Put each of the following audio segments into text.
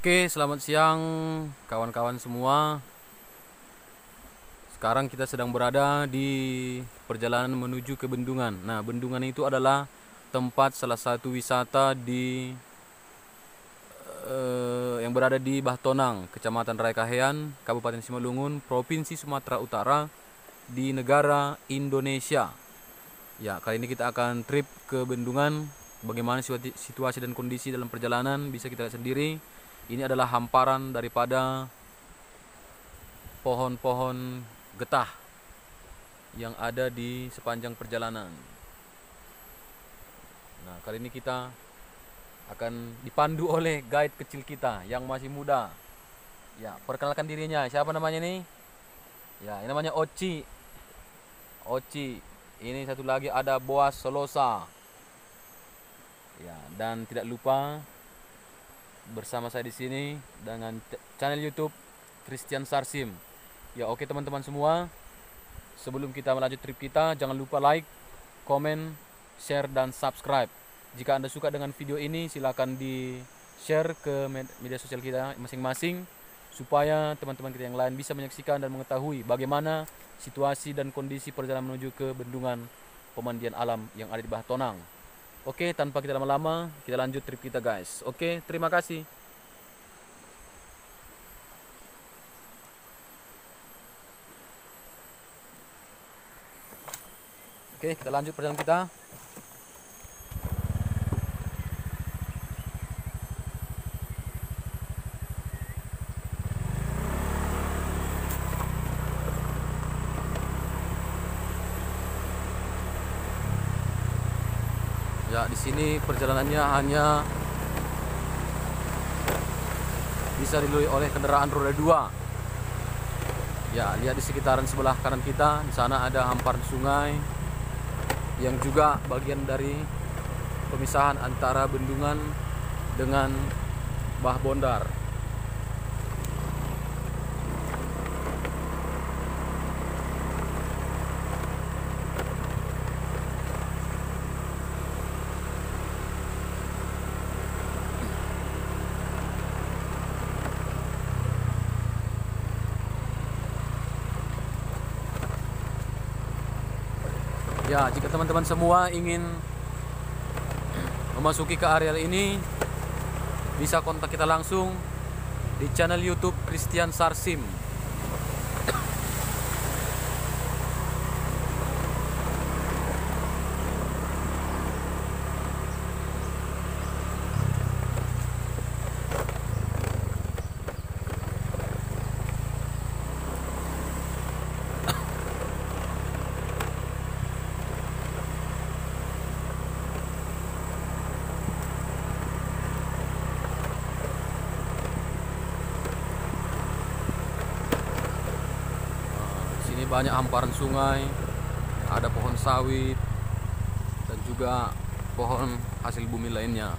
Oke, selamat siang kawan-kawan semua. Sekarang kita sedang berada di perjalanan menuju ke Bendungan. Nah, Bendungan itu adalah tempat salah satu wisata yang berada di Bahtonang, Kecamatan Raekahean, Kabupaten Simalungun, Provinsi Sumatera Utara, di negara Indonesia. Ya, kali ini kita akan trip ke Bendungan. Bagaimana situasi dan kondisi dalam perjalanan bisa kita lihat sendiri. Ini adalah hamparan daripada pohon-pohon getah yang ada di sepanjang perjalanan. Nah, kali ini kita akan dipandu oleh guide kecil kita yang masih muda. Ya, perkenalkan dirinya. Siapa namanya nih? Ya, ini namanya Oci. Oci. Ini satu lagi ada Boas Solosa. Ya, dan tidak lupa bersama saya di sini dengan channel YouTube Christian Sarsim. Ya, oke teman-teman semua. Sebelum kita melanjut trip kita, jangan lupa like, komen, share dan subscribe. Jika Anda suka dengan video ini, silakan di-share ke media sosial kita masing-masing supaya teman-teman kita yang lain bisa menyaksikan dan mengetahui bagaimana situasi dan kondisi perjalanan menuju ke Bendungan Pemandian Alam yang ada di Bahtonang. Oke, tanpa kita lama-lama, kita lanjut trip kita guys. Oke, terima kasih. Oke, kita lanjut perjalanan kita. Ya, di sini perjalanannya hanya bisa dilalui oleh kendaraan roda 2. Ya, lihat di sekitaran sebelah kanan kita, di sana ada hamparan sungai yang juga bagian dari pemisahan antara Bendungan dengan Bahbondar. Ya, jika teman-teman semua ingin memasuki ke areal ini, bisa kontak kita langsung di channel YouTube Christian Sarsim. Banyak hamparan sungai, ada pohon sawit dan juga pohon hasil bumi lainnya.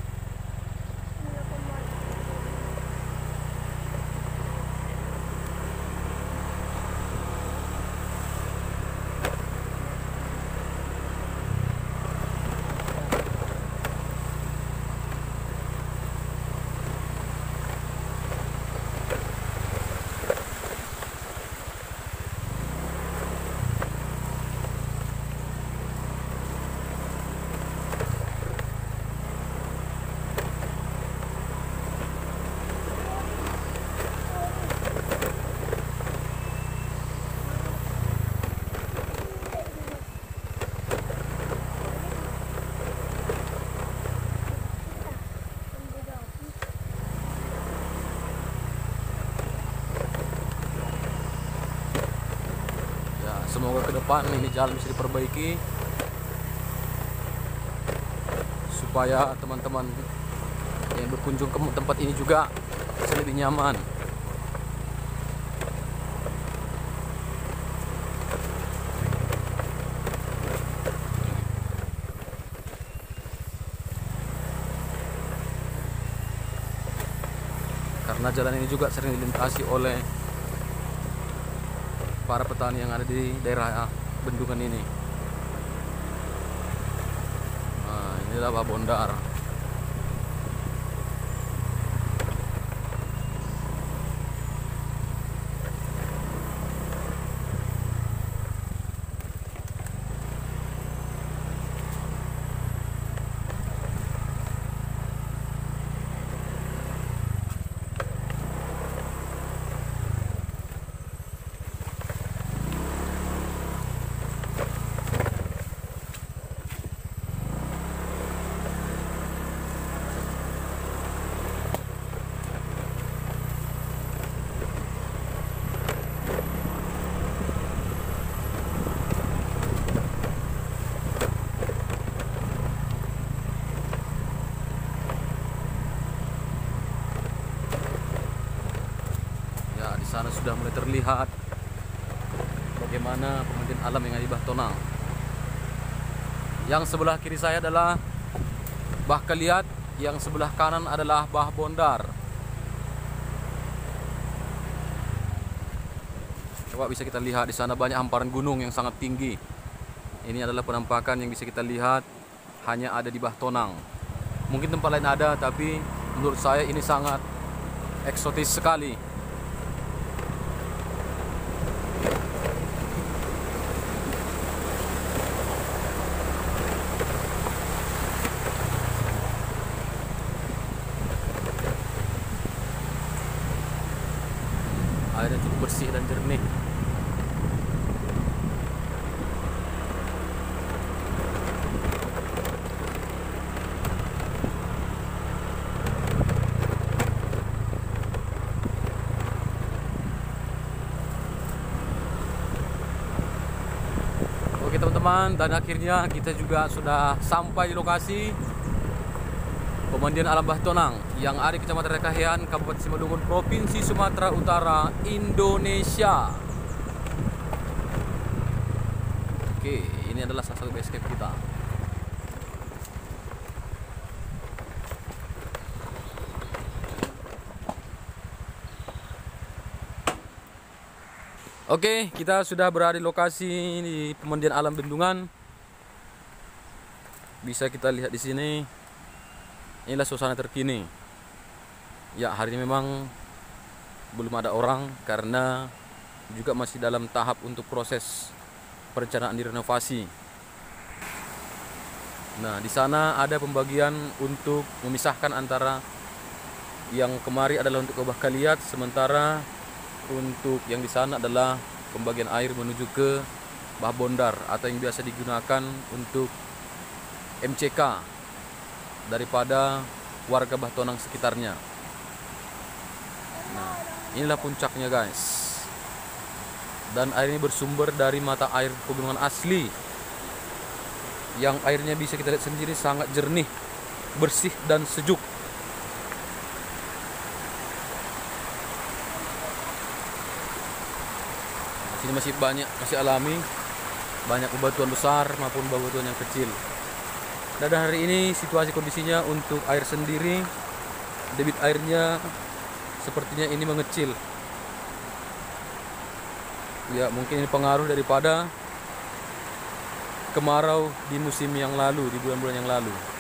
Semoga ke depan ini jalan bisa diperbaiki supaya teman-teman yang berkunjung ke tempat ini juga bisa lebih nyaman. Karena jalan ini juga sering dilintasi oleh para petani yang ada di daerah Bendungan ini. Nah, inilah Bahbondar. Ya, di sana sudah mulai terlihat bagaimana pemandian alam yang ada di Bahtonang. Yang sebelah kiri saya adalah Bah Keliat, yang sebelah kanan adalah Bah Bondar. Coba bisa kita lihat di sana banyak hamparan gunung yang sangat tinggi. Ini adalah penampakan yang bisa kita lihat hanya ada di Bahtonang. Mungkin tempat lain ada, tapi menurut saya ini sangat eksotis sekali. Airnya cukup bersih dan jernih. Oke teman-teman, dan akhirnya kita juga sudah sampai di lokasi pemandian alam Bahtonang yang ada di Kecamatan Rekahian, Kabupaten Simalungun, Provinsi Sumatera Utara, Indonesia. Oke, ini adalah salah satu base camp kita. Oke, kita sudah berada di lokasi di pemandian alam Bendungan. Bisa kita lihat di sini. Inilah suasana terkini. Ya, hari ini memang belum ada orang karena juga masih dalam tahap untuk proses perencanaan direnovasi. Nah, di sana ada pembagian untuk memisahkan antara yang kemari adalah untuk ke Bah Keliat, sementara untuk yang di sana adalah pembagian air menuju ke Bah Bondar atau yang biasa digunakan untuk MCK daripada warga Bahtonang sekitarnya. Nah, inilah puncaknya guys. Dan air ini bersumber dari mata air pegunungan asli, yang airnya bisa kita lihat sendiri sangat jernih, bersih dan sejuk. Sini masih banyak, masih alami, banyak bebatuan besar maupun bebatuan yang kecil. Dan hari ini situasi kondisinya untuk air sendiri, debit airnya sepertinya ini mengecil. Ya, mungkin ini pengaruh daripada kemarau di musim yang lalu, di bulan-bulan yang lalu.